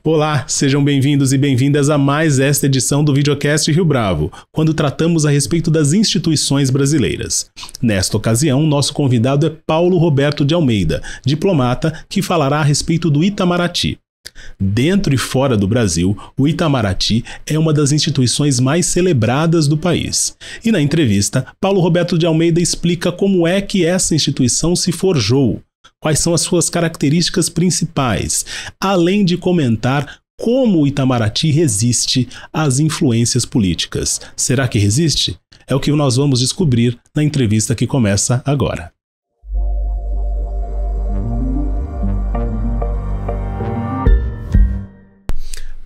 Olá, sejam bem-vindos e bem-vindas a mais esta edição do Videocast Rio Bravo, quando tratamos a respeito das instituições brasileiras. Nesta ocasião, nosso convidado é Paulo Roberto de Almeida, diplomata que falará a respeito do Itamaraty. Dentro e fora do Brasil, o Itamaraty é uma das instituições mais celebradas do país. E na entrevista, Paulo Roberto de Almeida explica como é que essa instituição se forjou, quais são as suas características principais, além de comentar como o Itamaraty resiste às influências políticas. Será que resiste? É o que nós vamos descobrir na entrevista que começa agora.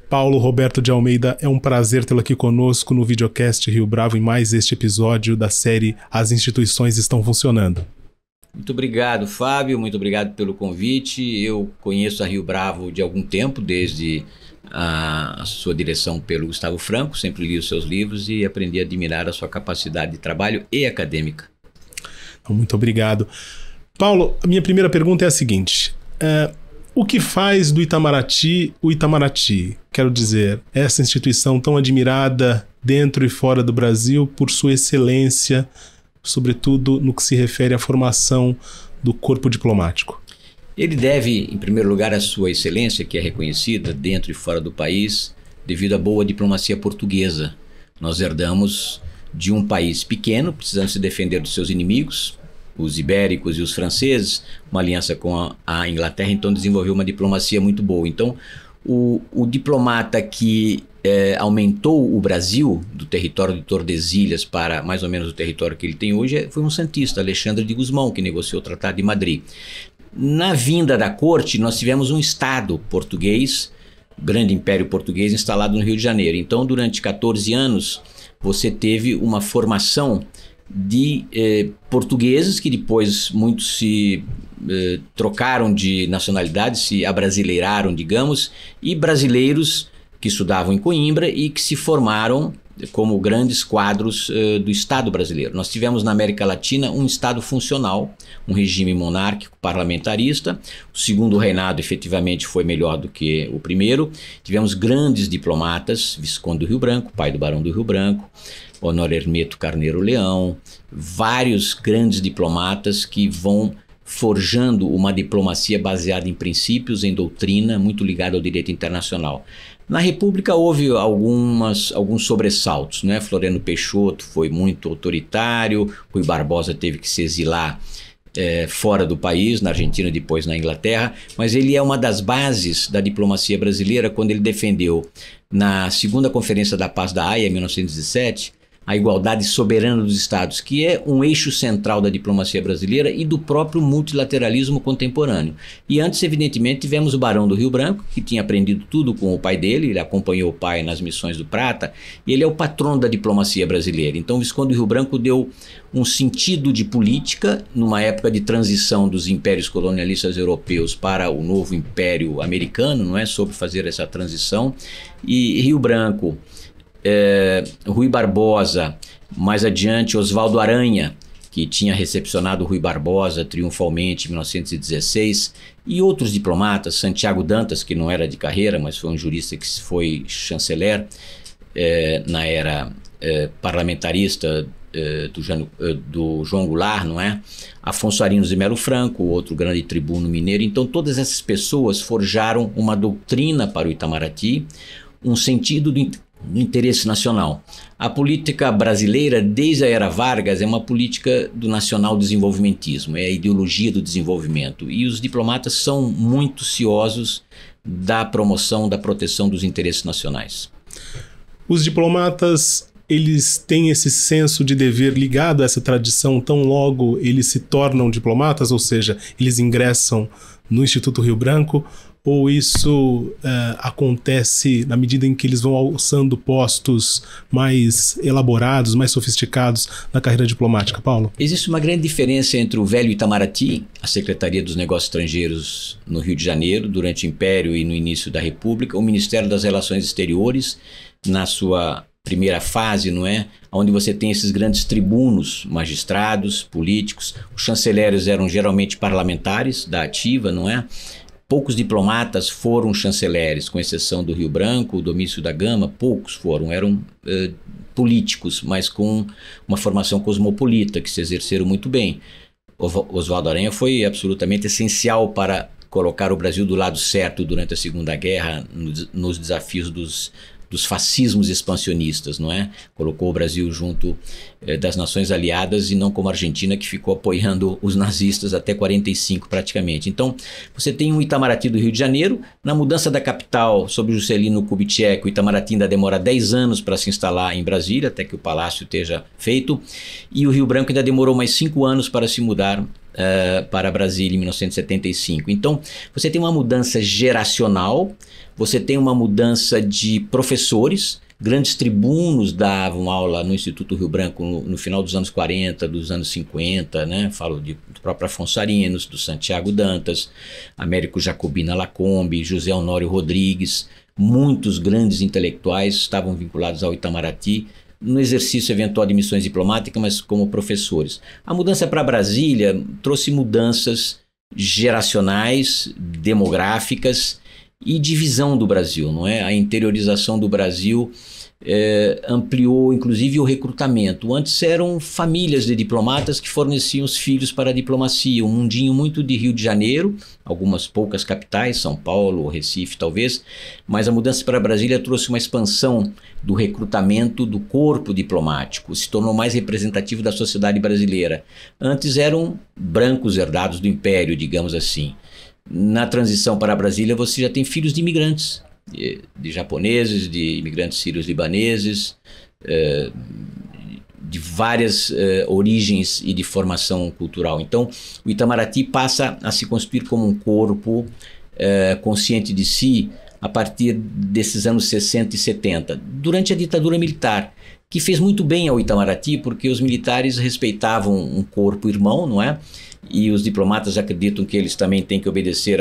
Paulo Roberto de Almeida, é um prazer tê-lo aqui conosco no Videocast Rio Bravo em mais este episódio da série As Instituições Estão Funcionando. Muito obrigado, Fábio, muito obrigado pelo convite. Eu conheço a Rio Bravo de algum tempo, desde a sua direção pelo Gustavo Franco, sempre li os seus livros e aprendi a admirar a sua capacidade de trabalho e acadêmica. Muito obrigado. Paulo, a minha primeira pergunta é a seguinte: o que faz do Itamaraty o Itamaraty? Quero dizer, essa instituição tão admirada dentro e fora do Brasil por sua excelência, sobretudo no que se refere à formação do corpo diplomático. Ele deve, em primeiro lugar, à sua excelência, que é reconhecida dentro e fora do país, devido à boa diplomacia portuguesa. Nós herdamos de um país pequeno, precisando se defender dos seus inimigos, os ibéricos e os franceses, uma aliança com a Inglaterra, então desenvolveu uma diplomacia muito boa. Então, o diplomata que aumentou o Brasil do território de Tordesilhas para mais ou menos o território que ele tem hoje foi um santista, Alexandre de Gusmão, que negociou o Tratado de Madrid. Na vinda da corte, nós tivemos um Estado português, grande império português, instalado no Rio de Janeiro. Então, durante 14 anos, você teve uma formação de portugueses que depois muitos se trocaram de nacionalidade, se abrasileiraram, digamos, e brasileiros que estudavam em Coimbra e que se formaram como grandes quadros do Estado brasileiro. Nós tivemos na América Latina um Estado funcional, um regime monárquico parlamentarista. O segundo reinado efetivamente foi melhor do que o primeiro. Tivemos grandes diplomatas, Visconde do Rio Branco, pai do Barão do Rio Branco, Honório Hermeto Carneiro Leão, vários grandes diplomatas que vão forjando uma diplomacia baseada em princípios, em doutrina, muito ligada ao direito internacional. Na República houve alguns sobressaltos, né? Floriano Peixoto foi muito autoritário, Rui Barbosa teve que se exilar fora do país, na Argentina, depois na Inglaterra, mas ele é uma das bases da diplomacia brasileira quando ele defendeu na segunda Conferência da Paz da Haia, em 1917, a igualdade soberana dos Estados, que é um eixo central da diplomacia brasileira e do próprio multilateralismo contemporâneo. E antes, evidentemente, tivemos o Barão do Rio Branco, que tinha aprendido tudo com o pai dele, ele acompanhou o pai nas missões do Prata, e ele é o patrono da diplomacia brasileira. Então, o Visconde do Rio Branco deu um sentido de política numa época de transição dos impérios colonialistas europeus para o novo império americano, não é? Soube fazer essa transição. E Rio Branco, Rui Barbosa, mais adiante Oswaldo Aranha, que tinha recepcionado Rui Barbosa triunfalmente em 1916, e outros diplomatas, Santiago Dantas, que não era de carreira, mas foi um jurista que foi chanceler na era parlamentarista do João Goulart, não é? Afonso Arinos de Melo Franco, outro grande tribuno mineiro. Então todas essas pessoas forjaram uma doutrina para o Itamaraty, um sentido do interesse nacional. A política brasileira, desde a era Vargas, é uma política do nacional desenvolvimentismo, é a ideologia do desenvolvimento. E os diplomatas são muito ciosos da promoção, da proteção dos interesses nacionais. Os diplomatas, eles têm esse senso de dever ligado a essa tradição tão logo eles se tornam diplomatas, ou seja, eles ingressam no Instituto Rio Branco, ou isso acontece na medida em que eles vão alçando postos mais elaborados, mais sofisticados na carreira diplomática, Paulo? Existe uma grande diferença entre o velho Itamaraty, a Secretaria dos Negócios Estrangeiros no Rio de Janeiro, durante o Império e no início da República, o Ministério das Relações Exteriores, na sua primeira fase, não é? Onde você tem esses grandes tribunos, magistrados, políticos. Os chanceleres eram geralmente parlamentares da ativa, não é? poucos diplomatas foram chanceleres, com exceção do Rio Branco, o Domício da Gama, poucos foram, eram políticos, mas com uma formação cosmopolita, que se exerceram muito bem. Oswaldo Aranha foi absolutamente essencial para colocar o Brasil do lado certo durante a Segunda Guerra, nos desafios dos fascismos expansionistas, não é? Colocou o Brasil junto das nações aliadas e não como a Argentina, que ficou apoiando os nazistas até 45 praticamente. Então, você tem o Itamaraty do Rio de Janeiro. Na mudança da capital sob Juscelino Kubitschek, o Itamaraty ainda demora 10 anos para se instalar em Brasília, até que o palácio esteja feito, e o Rio Branco ainda demorou mais 5 anos para se mudar para Brasília em 1975. Então, você tem uma mudança geracional, você tem uma mudança de professores, grandes tribunos davam aula no Instituto Rio Branco no final dos anos 40, dos anos 50, né? Falo do próprio Afonso Arinos, do Santiago Dantas, Américo Jacobina Lacombe, José Honório Rodrigues, muitos grandes intelectuais estavam vinculados ao Itamaraty, no exercício eventual de missões diplomáticas, mas como professores. A mudança para Brasília trouxe mudanças geracionais, demográficas e de visão do Brasil, não é? A interiorização do Brasil ampliou inclusive o recrutamento. Antes eram famílias de diplomatas que forneciam os filhos para a diplomacia, um mundinho muito de Rio de Janeiro, algumas poucas capitais, São Paulo, Recife talvez, mas a mudança para Brasília trouxe uma expansão do recrutamento do corpo diplomático, se tornou mais representativo da sociedade brasileira. Antes eram brancos herdados do Império, digamos assim. Na transição para Brasília você já tem filhos de imigrantes, de japoneses, de imigrantes sírios libaneses, de várias origens e de formação cultural. Então o Itamaraty passa a se constituir como um corpo consciente de si a partir desses anos 60 e 70, durante a ditadura militar, que fez muito bem ao Itamaraty, porque os militares respeitavam um corpo irmão, não é? E os diplomatas acreditam que eles também têm que obedecer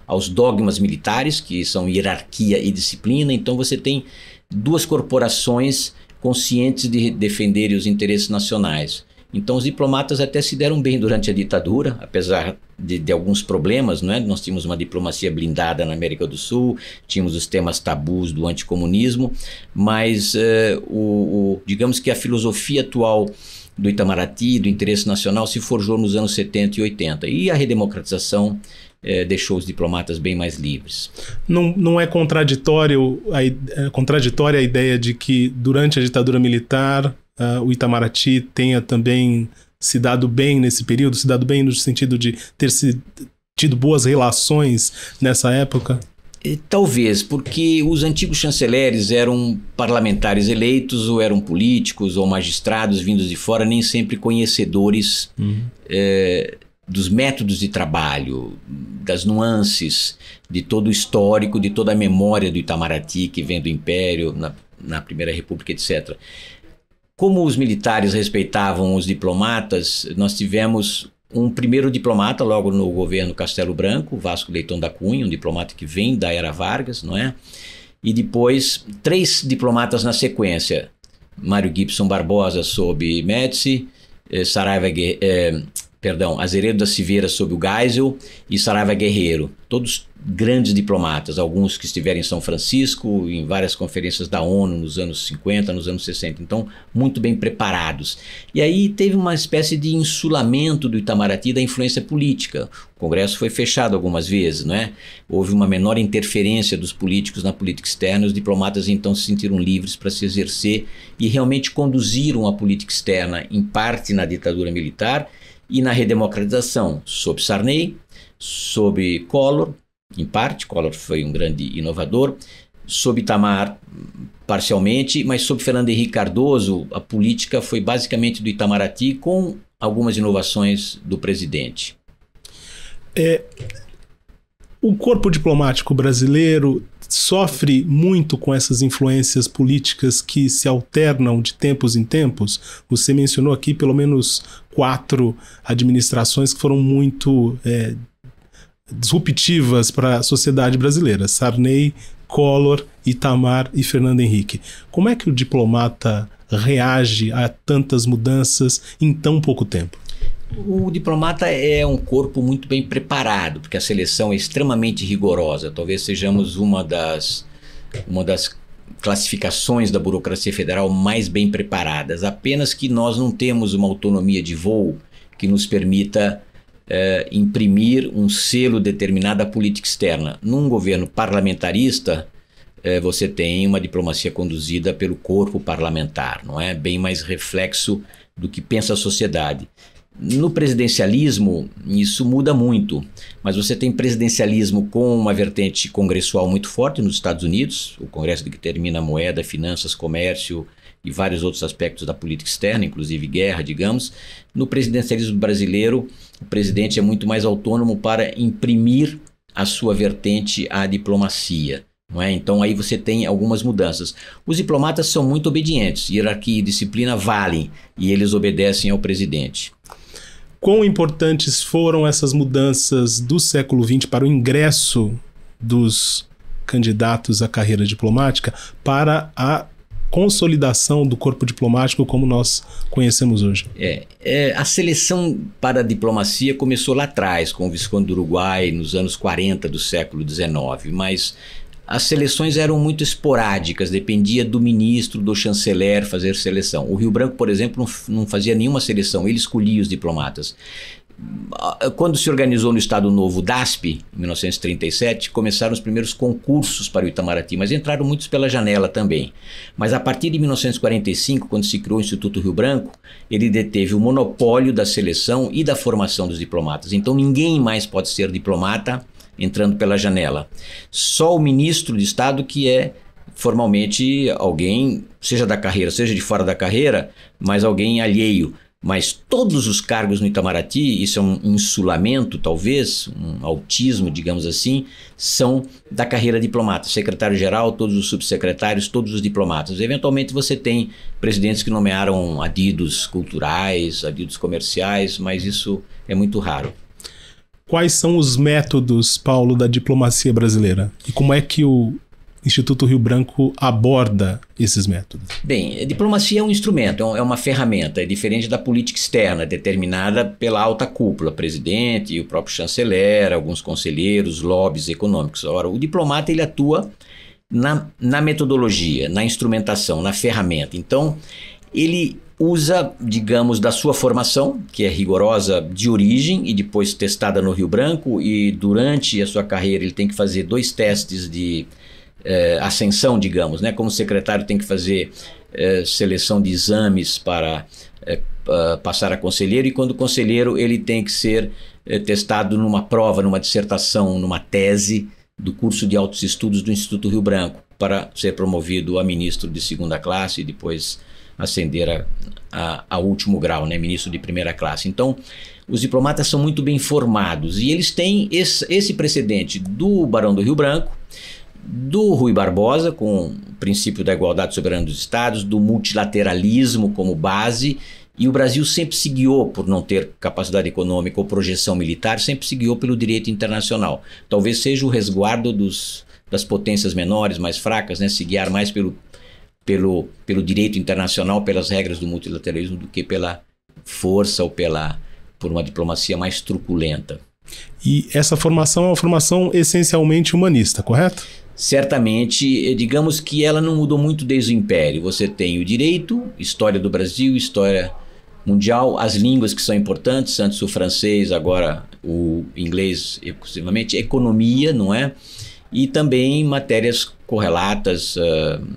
aos dogmas militares, que são hierarquia e disciplina. Então você tem duas corporações conscientes de defenderem os interesses nacionais. Então os diplomatas até se deram bem durante a ditadura, apesar de alguns problemas, não é? Nós tínhamos uma diplomacia blindada na América do Sul, tínhamos os temas tabus do anticomunismo, mas digamos que a filosofia atual do Itamaraty, do interesse nacional, se forjou nos anos 70 e 80. E a redemocratização deixou os diplomatas bem mais livres. Não é contraditória a ideia de que durante a ditadura militar o Itamaraty tenha também se dado bem nesse período, se dado bem no sentido de ter tido boas relações nessa época? Talvez, porque os antigos chanceleres eram parlamentares eleitos, ou eram políticos, ou magistrados vindos de fora, nem sempre conhecedores dos métodos de trabalho, das nuances, de todo o histórico, de toda a memória do Itamaraty, que vem do Império, na Primeira República, etc. Como os militares respeitavam os diplomatas, nós tivemos um primeiro diplomata logo no governo Castelo Branco, Vasco Leitão da Cunha, um diplomata que vem da era Vargas, não é? E depois 3 diplomatas na sequência, Mário Gibson Barbosa sob Médici, Azeredo da Silveira sob o Geisel e Saraiva Guerreiro, todos grandes diplomatas, alguns que estiveram em São Francisco, em várias conferências da ONU nos anos 50, nos anos 60, então muito bem preparados. E aí teve uma espécie de insulamento do Itamaraty da influência política. O Congresso foi fechado algumas vezes, não é? Houve uma menor interferência dos políticos na política externa, os diplomatas então se sentiram livres para se exercer e realmente conduziram a política externa, em parte na ditadura militar e na redemocratização, sob Sarney, sob Collor, em parte, Collor foi um grande inovador, sob Itamar parcialmente, mas sob Fernando Henrique Cardoso a política foi basicamente do Itamaraty com algumas inovações do presidente. O corpo diplomático brasileiro sofre muito com essas influências políticas que se alternam de tempos em tempos. Você mencionou aqui pelo menos 4 administrações que foram muito disruptivas para a sociedade brasileira: Sarney, Collor, Itamar e Fernando Henrique. Como é que o diplomata reage a tantas mudanças em tão pouco tempo? O diplomata é um corpo muito bem preparado, porque a seleção é extremamente rigorosa. Talvez sejamos uma das classificações da burocracia federal mais bem preparadas. Apenas que nós não temos uma autonomia de voo que nos permita imprimir um selo determinado à política externa. Num governo parlamentarista, você tem uma diplomacia conduzida pelo corpo parlamentar, não é? Bem mais reflexo do que pensa a sociedade. No presidencialismo, isso muda muito, mas você tem presidencialismo com uma vertente congressual muito forte nos Estados Unidos, o Congresso que determina a moeda, finanças, comércio e vários outros aspectos da política externa, inclusive guerra, digamos. No presidencialismo brasileiro, o presidente é muito mais autônomo para imprimir a sua vertente à diplomacia. Não é? Então aí você tem algumas mudanças. Os diplomatas são muito obedientes, hierarquia e disciplina valem e eles obedecem ao presidente. Quão importantes foram essas mudanças do século XX para o ingresso dos candidatos à carreira diplomática para a consolidação do corpo diplomático como nós conhecemos hoje? A seleção para a diplomacia começou lá atrás, com o Visconde do Uruguai, nos anos 40 do século XIX, mas as seleções eram muito esporádicas, dependia do ministro, do chanceler fazer seleção. O Rio Branco, por exemplo, não fazia nenhuma seleção, ele escolhia os diplomatas. Quando se organizou no Estado Novo o DASP, em 1937, começaram os primeiros concursos para o Itamaraty, mas entraram muitos pela janela também. Mas a partir de 1945, quando se criou o Instituto Rio Branco, ele deteve o monopólio da seleção e da formação dos diplomatas. Então ninguém mais pode ser diplomata entrando pela janela. Só o ministro de Estado que é formalmente alguém, seja da carreira, seja de fora da carreira, mas alguém alheio. Mas todos os cargos no Itamaraty, isso é um insulamento talvez, um autismo, digamos assim, são da carreira diplomata. Secretário-geral, todos os subsecretários, todos os diplomatas. Eventualmente você tem presidentes que nomearam adidos culturais, adidos comerciais, mas isso é muito raro. Quais são os métodos, Paulo, da diplomacia brasileira? E como é que o Instituto Rio Branco aborda esses métodos? Bem, a diplomacia é um instrumento, é uma ferramenta, é diferente da política externa, determinada pela alta cúpula, presidente, o próprio chanceler, alguns conselheiros, lobbies econômicos. Ora, o diplomata ele atua na metodologia, na instrumentação, na ferramenta. Então, ele usa, digamos, da sua formação, que é rigorosa de origem e depois testada no Rio Branco, e durante a sua carreira ele tem que fazer 2 testes de ascensão, digamos, né? Como secretário tem que fazer seleção de exames para passar a conselheiro, e quando conselheiro ele tem que ser testado numa prova, numa dissertação, numa tese do curso de altos estudos do Instituto Rio Branco, para ser promovido a ministro de 2ª classe e depois ascender a último grau, né? Ministro de 1ª classe. Então, os diplomatas são muito bem formados e eles têm esse precedente do Barão do Rio Branco, do Rui Barbosa, com o princípio da igualdade soberana dos estados, do multilateralismo como base, e o Brasil sempre se guiou, por não ter capacidade econômica ou projeção militar, sempre se guiou pelo direito internacional. Talvez seja o resguardo das potências menores, mais fracas, né? Se guiar mais pelo direito internacional, pelas regras do multilateralismo, do que pela força ou por uma diplomacia mais truculenta. E essa formação é uma formação essencialmente humanista, correto? Certamente, digamos que ela não mudou muito desde o Império. Você tem o direito, história do Brasil, história mundial, as línguas que são importantes, antes o francês, agora o inglês exclusivamente, economia, não é? E também matérias correlatas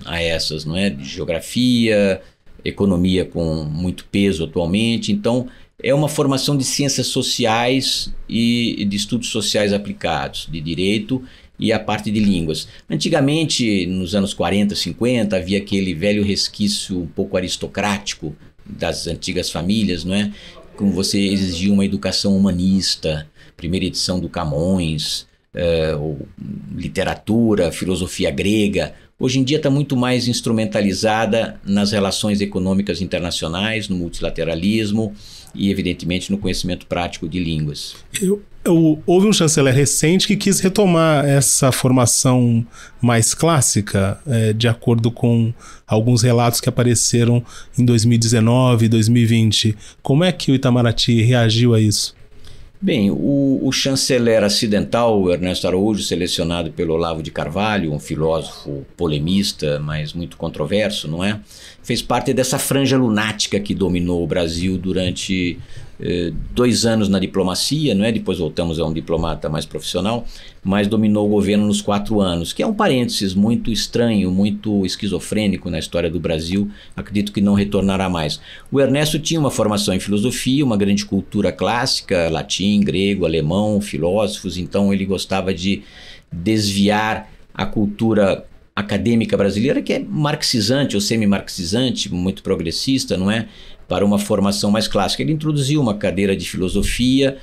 a essas, não é? De geografia, economia com muito peso atualmente. Então, é uma formação de ciências sociais e de estudos sociais aplicados, de direito e a parte de línguas. Antigamente, nos anos 40, 50, havia aquele velho resquício um pouco aristocrático das antigas famílias, não é? Como você exigia uma educação humanista, primeira edição do Camões, ou literatura, filosofia grega. Hoje em dia está muito mais instrumentalizada nas relações econômicas internacionais, no multilateralismo e, evidentemente, no conhecimento prático de línguas. Houve um chanceler recente que quis retomar essa formação mais clássica, de acordo com alguns relatos que apareceram em 2019 e 2020. Como é que o Itamaraty reagiu a isso? Bem, o chanceler acidental, Ernesto Araújo, selecionado pelo Olavo de Carvalho, um filósofo polemista, mas muito controverso, não é? Fez parte dessa franja lunática que dominou o Brasil durante 2 anos na diplomacia, não é? Depois voltamos a um diplomata mais profissional, mas dominou o governo nos 4 anos, que é um parênteses muito estranho, muito esquizofrênico na história do Brasil. Acredito que não retornará mais. O Ernesto tinha uma formação em filosofia, uma grande cultura clássica, latim, grego, alemão, filósofos, então ele gostava de desviar a cultura acadêmica brasileira, que é marxizante ou semi-marxizante, muito progressista, não é? Para uma formação mais clássica. Ele introduziu uma cadeira de filosofia,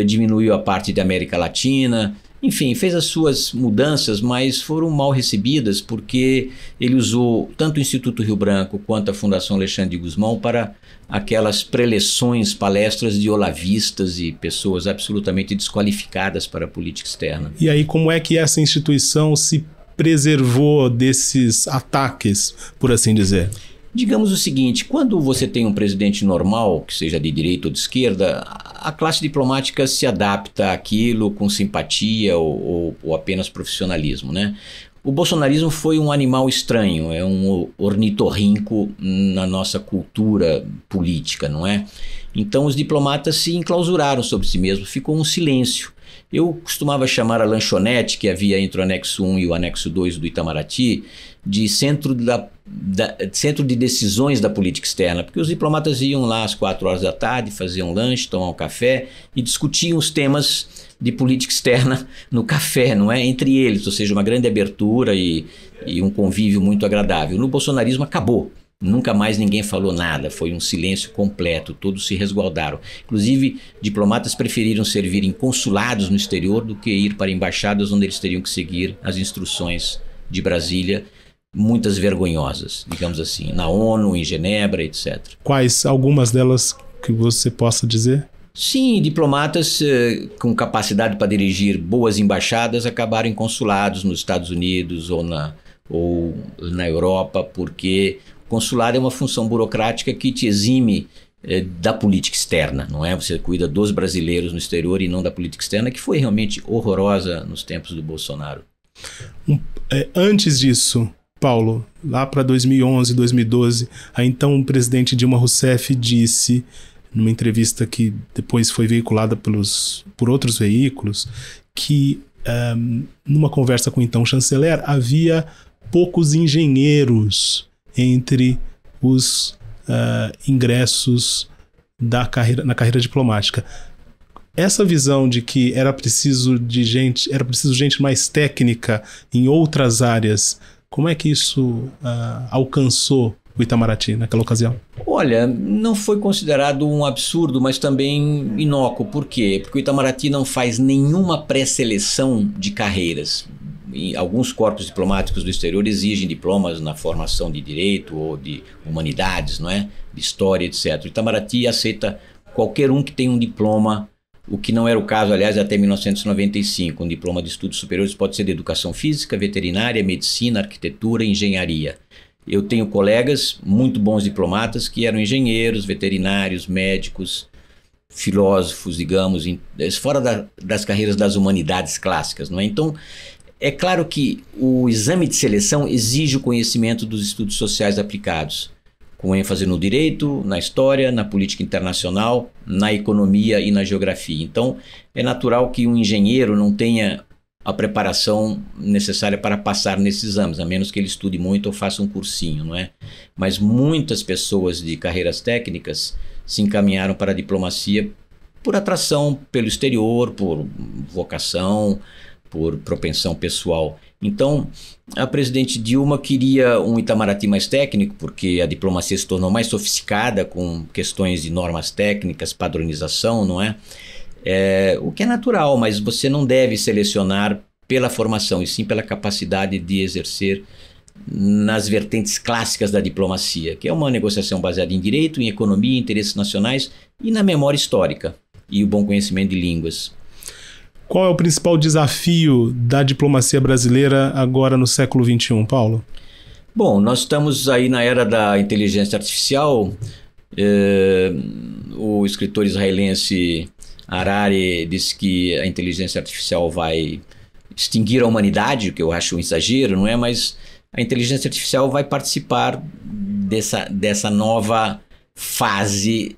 diminuiu a parte da América Latina, enfim, fez as suas mudanças, mas foram mal recebidas porque ele usou tanto o Instituto Rio Branco quanto a Fundação Alexandre de Gusmão para aquelas preleções, palestras de olavistas e pessoas absolutamente desqualificadas para a política externa. E aí, como é que essa instituição se preservou desses ataques, por assim dizer? Digamos o seguinte, quando você tem um presidente normal, que seja de direita ou de esquerda, a classe diplomática se adapta àquilo com simpatia ou apenas profissionalismo, né? O bolsonarismo foi um animal estranho, é um ornitorrinco na nossa cultura política, não é? Então os diplomatas se enclausuraram sobre si mesmos, ficou um silêncio. Eu costumava chamar a lanchonete que havia entre o anexo 1 e o anexo 2 do Itamaraty de centro de decisões da política externa, porque os diplomatas iam lá às 4 horas da tarde, faziam lanche, tomavam café e discutiam os temas de política externa no café, não é? Entre eles, ou seja, uma grande abertura e um convívio muito agradável. No bolsonarismo acabou. Nunca mais ninguém falou nada, foi um silêncio completo, todos se resguardaram. Inclusive, diplomatas preferiram servir em consulados no exterior do que ir para embaixadas onde eles teriam que seguir as instruções de Brasília, muitas vergonhosas, digamos assim, na ONU, em Genebra, etc. Quais algumas delas que você possa dizer? Sim, diplomatas com capacidade para dirigir boas embaixadas acabaram em consulados nos Estados Unidos ou na Europa, porque consulado é uma função burocrática que te exime da política externa, não é? Você cuida dos brasileiros no exterior e não da política externa, que foi realmente horrorosa nos tempos do Bolsonaro. Antes disso, Paulo, lá para 2011, 2012, a então presidente Dilma Rousseff disse, numa entrevista que depois foi veiculada por outros veículos, que numa conversa com o então chanceler havia poucos engenheiros entre os ingressos na carreira diplomática. Essa visão de que era preciso gente mais técnica em outras áreas, como é que isso alcançou o Itamaraty naquela ocasião? Olha, não foi considerado um absurdo, mas também inócuo. Por quê? Porque o Itamaraty não faz nenhuma pré-seleção de carreiras. Alguns corpos diplomáticos do exterior exigem diplomas na formação de direito ou de humanidades, não é? De história, etc. O Itamaraty aceita qualquer um que tenha um diploma, o que não era o caso, aliás, até 1995. Um diploma de estudos superiores pode ser de educação física, veterinária, medicina, arquitetura, engenharia. Eu tenho colegas, muito bons diplomatas, que eram engenheiros, veterinários, médicos, filósofos, digamos, fora das carreiras das humanidades clássicas, não é? Então, é claro que o exame de seleção exige o conhecimento dos estudos sociais aplicados, com ênfase no direito, na história, na política internacional, na economia e na geografia. Então, é natural que um engenheiro não tenha a preparação necessária para passar nesses exames, a menos que ele estude muito ou faça um cursinho, não é? Mas muitas pessoas de carreiras técnicas se encaminharam para a diplomacia por atração pelo exterior, por vocação, por propensão pessoal. Então, a presidente Dilma queria um Itamaraty mais técnico, porque a diplomacia se tornou mais sofisticada com questões de normas técnicas, padronização, não é? O que é natural, mas você não deve selecionar pela formação, e sim pela capacidade de exercer nas vertentes clássicas da diplomacia, que é uma negociação baseada em direito, em economia, em interesses nacionais e na memória histórica e o bom conhecimento de línguas. Qual é o principal desafio da diplomacia brasileira agora no século XXI, Paulo? Bom, nós estamos aí na era da inteligência artificial. O escritor israelense Harari disse que a inteligência artificial vai extinguir a humanidade, o que eu acho um exagero, não é? Mas a inteligência artificial vai participar dessa nova fase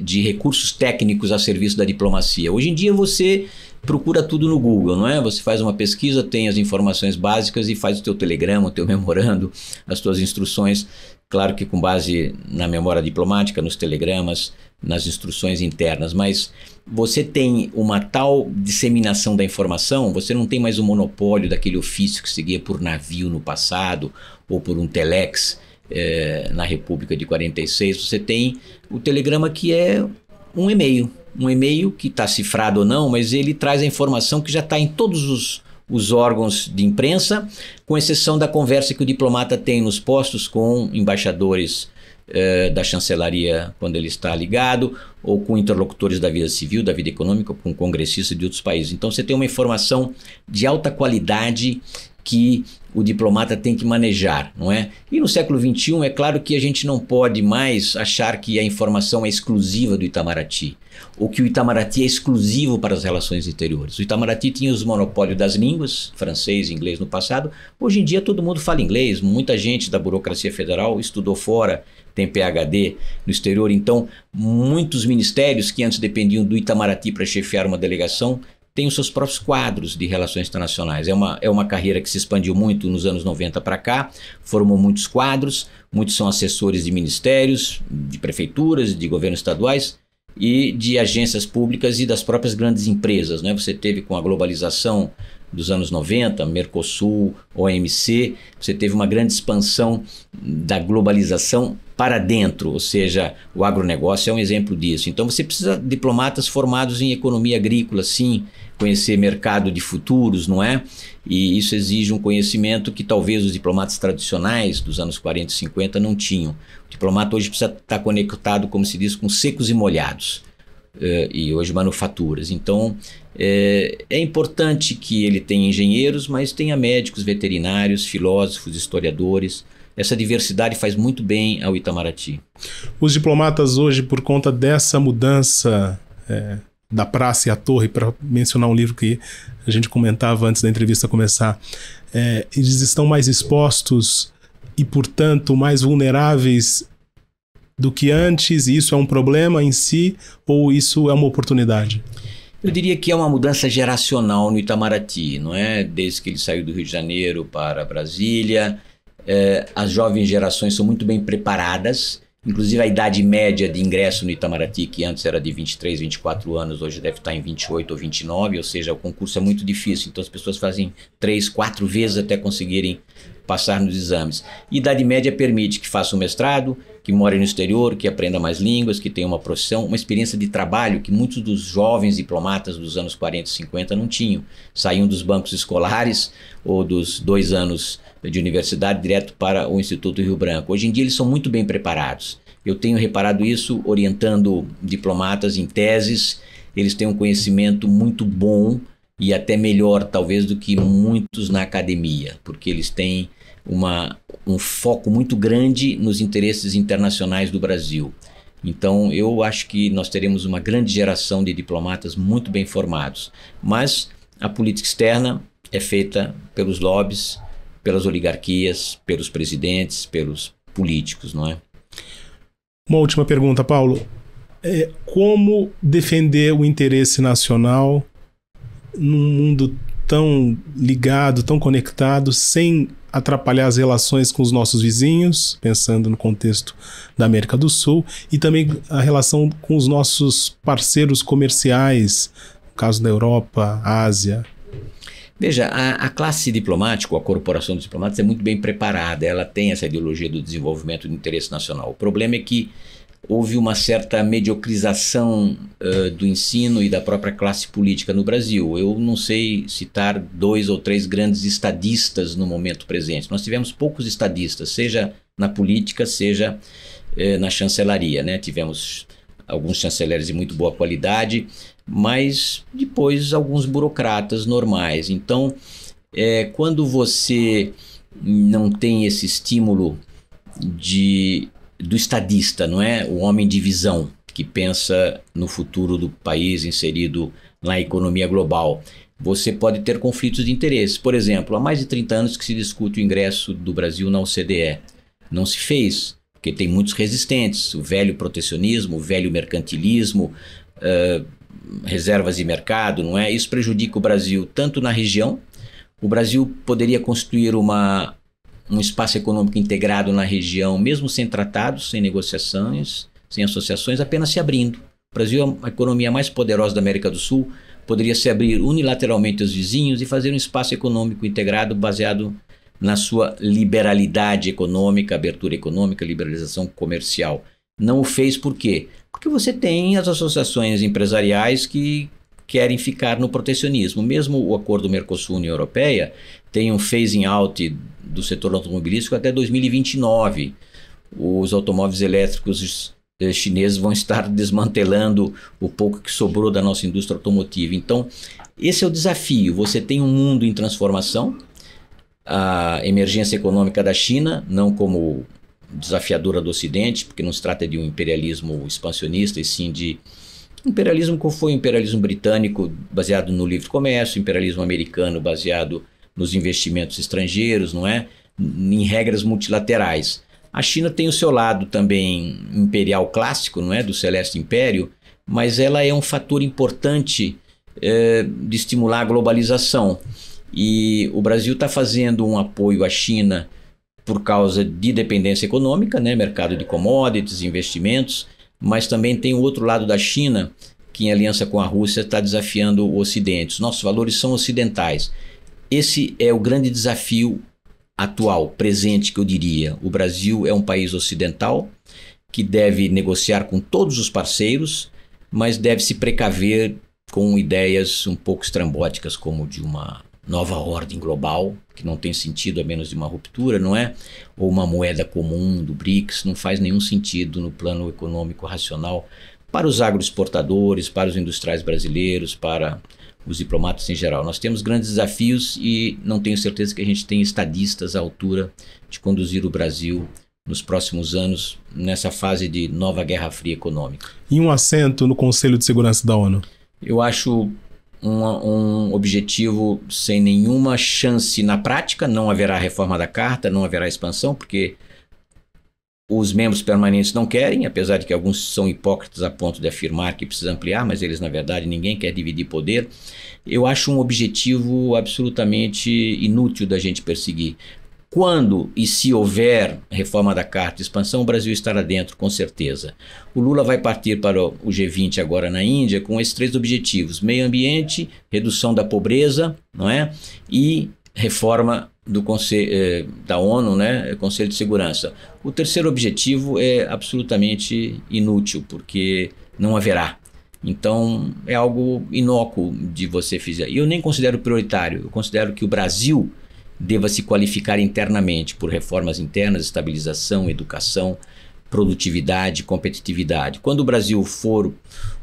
de recursos técnicos a serviço da diplomacia. Hoje em dia você procura tudo no Google, não é? Você faz uma pesquisa, tem as informações básicas e faz o teu telegrama, o teu memorando, as tuas instruções, claro que com base na memória diplomática, nos telegramas, nas instruções internas, mas você tem uma tal disseminação da informação, você não tem mais o monopólio daquele ofício que seguia por navio no passado ou por um telex na República de 46, você tem o telegrama que é um e-mail que está cifrado ou não, mas ele traz a informação que já está em todos os órgãos de imprensa, com exceção da conversa que o diplomata tem nos postos com embaixadores da chancelaria quando ele está ligado, ou com interlocutores da vida civil, da vida econômica, com congressistas de outros países. Então você tem uma informação de alta qualidade que o diplomata tem que manejar, não é? E no século XXI é claro que a gente não pode mais achar que a informação é exclusiva do Itamaraty, ou que o Itamaraty é exclusivo para as relações exteriores. O Itamaraty tinha os monopólios das línguas, francês e inglês no passado. Hoje em dia todo mundo fala inglês, muita gente da burocracia federal estudou fora, tem PhD no exterior, então muitos ministérios que antes dependiam do Itamaraty para chefiar uma delegação têm os seus próprios quadros de relações internacionais. É uma carreira que se expandiu muito nos anos 90 para cá, formou muitos quadros, muitos são assessores de ministérios, de prefeituras, de governos estaduais e de agências públicas e das próprias grandes empresas, né? Você teve com a globalização dos anos 90, Mercosul, OMC, você teve uma grande expansão da globalização para dentro, ou seja, o agronegócio é um exemplo disso. Então você precisa de diplomatas formados em economia agrícola, sim, conhecer mercado de futuros, não é? E isso exige um conhecimento que talvez os diplomatas tradicionais dos anos 40 e 50 não tinham. O diplomata hoje precisa estar conectado, como se diz, com secos e molhados, e hoje manufaturas. Então é importante que ele tenha engenheiros, mas tenha médicos, veterinários, filósofos, historiadores. Essa diversidade faz muito bem ao Itamaraty. Os diplomatas hoje, por conta dessa mudança da praça e a torre, para mencionar um livro que a gente comentava antes da entrevista começar, eles estão mais expostos e, portanto, mais vulneráveis do que antes, e isso é um problema em si ou isso é uma oportunidade? Eu diria que é uma mudança geracional no Itamaraty, não é? Desde que ele saiu do Rio de Janeiro para Brasília, as jovens gerações são muito bem preparadas, inclusive a idade média de ingresso no Itamaraty, que antes era de 23, 24 anos, hoje deve estar em 28 ou 29, ou seja, o concurso é muito difícil, então as pessoas fazem 3, 4 vezes até conseguirem passar nos exames. Idade média permite que faça um mestrado, que more no exterior, que aprenda mais línguas, que tenha uma profissão, uma experiência de trabalho que muitos dos jovens diplomatas dos anos 40 e 50 não tinham. Saíam dos bancos escolares ou dos 2 anos de universidade direto para o Instituto Rio Branco. Hoje em dia eles são muito bem preparados. Eu tenho reparado isso orientando diplomatas em teses, eles têm um conhecimento muito bom e até melhor talvez do que muitos na academia, porque eles têm um foco muito grande nos interesses internacionais do Brasil. Então eu acho que nós teremos uma grande geração de diplomatas muito bem formados, mas a política externa é feita pelos lobbies, pelas oligarquias, pelos presidentes, pelos políticos, não é? Uma última pergunta, Paulo. Como defender o interesse nacional num mundo tão ligado, tão conectado, sem atrapalhar as relações com os nossos vizinhos, pensando no contexto da América do Sul, e também a relação com os nossos parceiros comerciais, no caso da Europa, Ásia? Veja, a classe diplomática, a corporação dos diplomatas é muito bem preparada, ela tem essa ideologia do desenvolvimento do interesse nacional. O problema é que houve uma certa mediocrização do ensino e da própria classe política no Brasil. Eu não sei citar 2 ou 3 grandes estadistas no momento presente. Nós tivemos poucos estadistas, seja na política, seja na chancelaria, né? Tivemos alguns chanceleres de muito boa qualidade, mas depois alguns burocratas normais. Então, quando você não tem esse estímulo do estadista, não é? O homem de visão, que pensa no futuro do país inserido na economia global, você pode ter conflitos de interesse. Por exemplo, há mais de 30 anos que se discute o ingresso do Brasil na OCDE. Não se fez, porque tem muitos resistentes, o velho protecionismo, o velho mercantilismo, reservas de mercado, não é? Isso prejudica o Brasil tanto na região. O Brasil poderia construir um espaço econômico integrado na região, mesmo sem tratados, sem negociações, sem associações, apenas se abrindo. O Brasil é a economia mais poderosa da América do Sul, poderia se abrir unilateralmente aos vizinhos e fazer um espaço econômico integrado baseado na sua liberalidade econômica, abertura econômica, liberalização comercial. Não o fez por quê? Porque você tem as associações empresariais que querem ficar no protecionismo. Mesmo o acordo Mercosul-União Europeia tem um phasing out do setor automobilístico até 2029. Os automóveis elétricos chineses vão estar desmantelando o pouco que sobrou da nossa indústria automotiva. Então, esse é o desafio. Você tem um mundo em transformação, a emergência econômica da China, não como desafiadora do Ocidente, porque não se trata de um imperialismo expansionista, e sim de imperialismo como foi o imperialismo britânico, baseado no livre comércio, imperialismo americano, baseado nos investimentos estrangeiros, não é? Em regras multilaterais. A China tem o seu lado também imperial clássico, não é? Do Celeste Império, mas ela é um fator importante de estimular a globalização. E o Brasil está fazendo um apoio à China por causa de dependência econômica, né? Mercado de commodities, investimentos, mas também tem o outro lado da China, que em aliança com a Rússia está desafiando o Ocidente. Os nossos valores são ocidentais. Esse é o grande desafio atual, presente, que eu diria. O Brasil é um país ocidental que deve negociar com todos os parceiros, mas deve se precaver com ideias um pouco estrambóticas, como de uma nova ordem global, que não tem sentido a menos de uma ruptura, não é? Ou uma moeda comum do BRICS, não faz nenhum sentido no plano econômico racional para os agroexportadores, para os industriais brasileiros, para os diplomatas em geral. Nós temos grandes desafios e não tenho certeza que a gente tem estadistas à altura de conduzir o Brasil nos próximos anos nessa fase de nova Guerra Fria econômica. E um assento no Conselho de Segurança da ONU? Eu acho um objetivo sem nenhuma chance na prática. Não haverá reforma da Carta, não haverá expansão, porque os membros permanentes não querem, apesar de que alguns são hipócritas a ponto de afirmar que precisa ampliar, mas eles, na verdade, ninguém quer dividir poder. Eu acho um objetivo absolutamente inútil da gente perseguir. Quando e se houver reforma da Carta e expansão, o Brasil estará dentro, com certeza. O Lula vai partir para o G20 agora na Índia com esses 3 objetivos: meio ambiente, redução da pobreza, não é? E reforma da ONU, né? Conselho de Segurança. O terceiro objetivo é absolutamente inútil, porque não haverá. Então, é algo inócuo de você fazer. E eu nem considero prioritário. Eu considero que o Brasil deva se qualificar internamente por reformas internas, estabilização, educação, produtividade, competitividade. Quando o Brasil for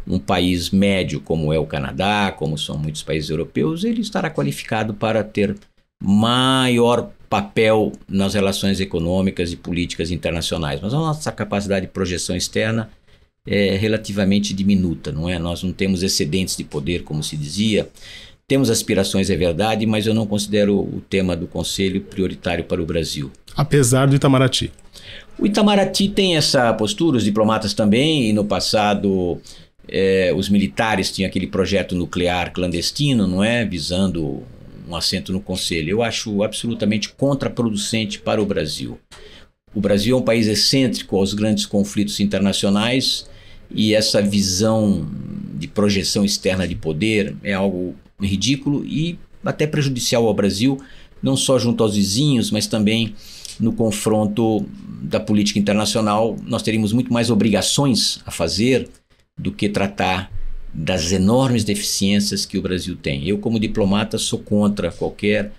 um país médio, como é o Canadá, como são muitos países europeus, ele estará qualificado para ter maior papel nas relações econômicas e políticas internacionais. Mas a nossa capacidade de projeção externa é relativamente diminuta, não é? Nós não temos excedentes de poder, como se dizia. Temos aspirações, é verdade, mas eu não considero o tema do Conselho prioritário para o Brasil. Apesar do Itamaraty. O Itamaraty tem essa postura, os diplomatas também, e no passado os militares tinham aquele projeto nuclear clandestino, não é? Visando um assento no Conselho. Eu acho absolutamente contraproducente para o Brasil. O Brasil é um país excêntrico aos grandes conflitos internacionais e essa visão de projeção externa de poder é algo ridículo e até prejudicial ao Brasil, não só junto aos vizinhos, mas também no confronto da política internacional, nós teríamos muito mais obrigações a fazer do que tratar das enormes deficiências que o Brasil tem. Eu, como diplomata, sou contra qualquer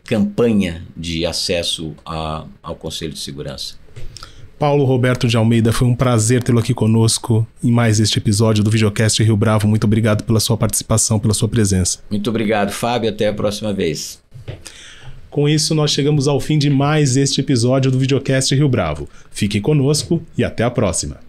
campanha de acesso ao Conselho de Segurança. Paulo Roberto de Almeida, foi um prazer tê-lo aqui conosco em mais este episódio do Videocast Rio Bravo. Muito obrigado pela sua participação, pela sua presença. Muito obrigado, Fábio. Até a próxima vez. Com isso, nós chegamos ao fim de mais este episódio do Videocast Rio Bravo. Fique conosco e até a próxima.